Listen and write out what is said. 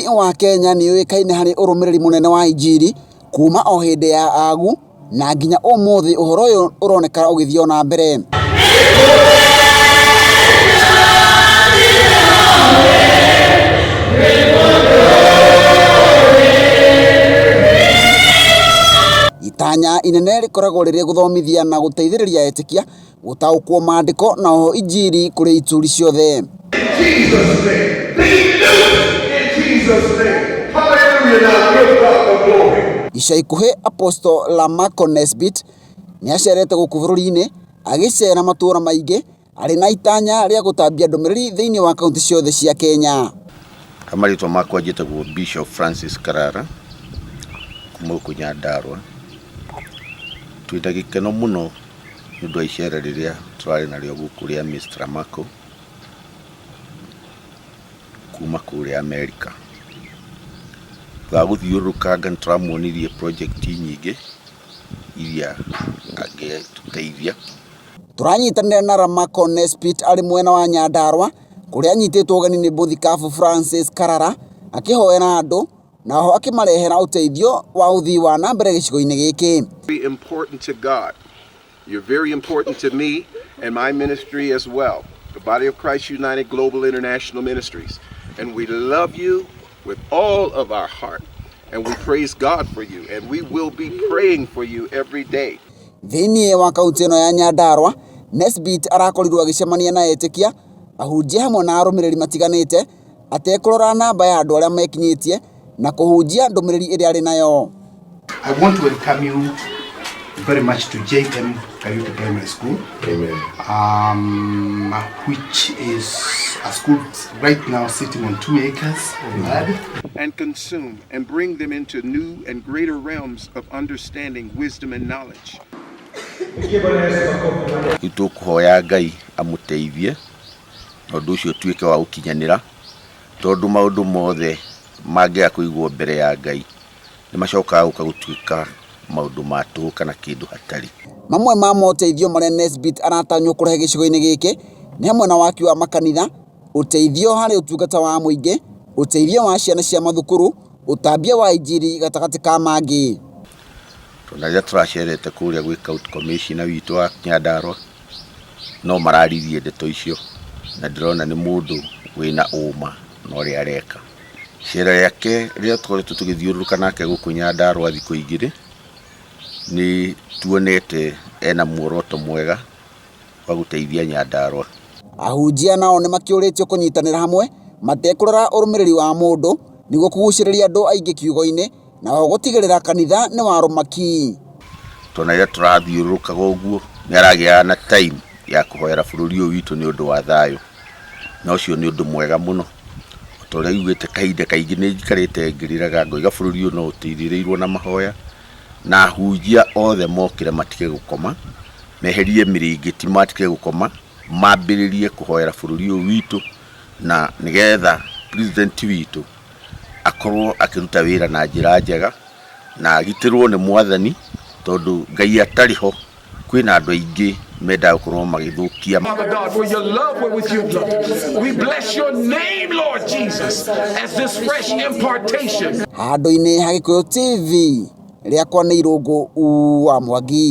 wa Kenya ni yoikaine hari urumiriri munene wa injiri kuma o hindi ya agu na nginya umuthi uhoro uyu uroneka ugithio na mbere. Itanya inene rikoragwo riri guthomithia na guteithiriria etikia gutaukwo maandiko na oho injiri kuri ituri ciothe. Ica ikuhi Apostle Lamako Nesbit ni acerete guku bururi-ini agicera matura maingi ari na itanya ria gutambia ndumiriri thiini wa kaunti ciothe cia Kenya. Amaritwa makwa njitagwo Bishop Francis Karara kuma Nyandarua. Twina gikeno muno nundu wa icera riria turari nario guku ria Mr. Lamako kuma kuria America. Gaguthiurukanga nituramuonirie project nyingi iria angetuteithia. Turanyitanira na Lamako Nesbit ari mwena wa Nyandarua kuria anyititwo ugeni ni Bishop Francis Karara akihoera andu na ho akimarehera uteithio wa uthii wa na mbere gicigo-ini giki. Very important to God. You're very important to me and my ministry as well, the Body of Christ United Global International Ministries, and we love you with all of our heart, and we praise God for you, and we will be praying for you every day. Thiini wa kaunti ino ya Nyandarua, Nesbit arakorirwo agicemania na etikia ahunjia hamwe na arumiriri matiganite atekurora namba ya andu aria mekinyitie na kuhunjia ndumiriri iria ari nayo. I want to welcome you very much to JM Kayuta Primary School. Amen. Which is a school right now sitting on 2 acres of land. And consume and bring them into new and greater realms of understanding, wisdom and knowledge. Itukuhoya Ngai amuteithie undu ucio tuike wa gukinyanira tondu maundu mothe mangia kuigwo mbere ya Ngai ni macokaga gutuika maundu matu kana kindu hatari. Mamwe ma moteithio maria Nesbit aratanywo kurehe gicigo-ini giki ni hamwe na waki wa makanitha, uteithio hari utungata wa muingi, uteithio wa ciana cia mathukuru, utambia wa injiri gatagati ka mangi. Tunaja turacerete kuria gwi county commissioner witu wa Nyandarua no mararithie ndeto icio na ndirona ni mundu wina uma no ri areka. Cira yake ria tworetwo tugithiururuka nake guku Nyandarua thikũ igĩrĩ ni tuonete ena muoroto mwega wa guteithia Nyandarua. Ahunjia nao ni makiuritio kunyitanira hamwe matekurora urumiriri wa mundu niguo kuguciriria andu aingi kiugo-ini na gutigirira kanitha ni warumaki. Tunaja turathiururuka guguo ni aragia na time ya kuhoera bururi uyu witu ni undu wa thayo na ucio ni undu mwega muno. Tore igwete kainde kaingi ni njikarite ngiriraga ngoiga bururi uyu no utithiriirwo na mahoya na hunjia othe mokire matige gukoma meherie miringiti matige gukoma mambiririe kuhoera bururi uyu witu na nigetha president witu akorwo akiruta wira na njira njega na agitirwo ni mwathani tondu Ngai atariho kwina andu aingi menda gukorwo magithukia. Father God, for your love with you, we bless your name, Lord Jesus, as this fresh impartation. Handu-ini ha Gikuyu TV riakwa ni Irungu wa Mwangi.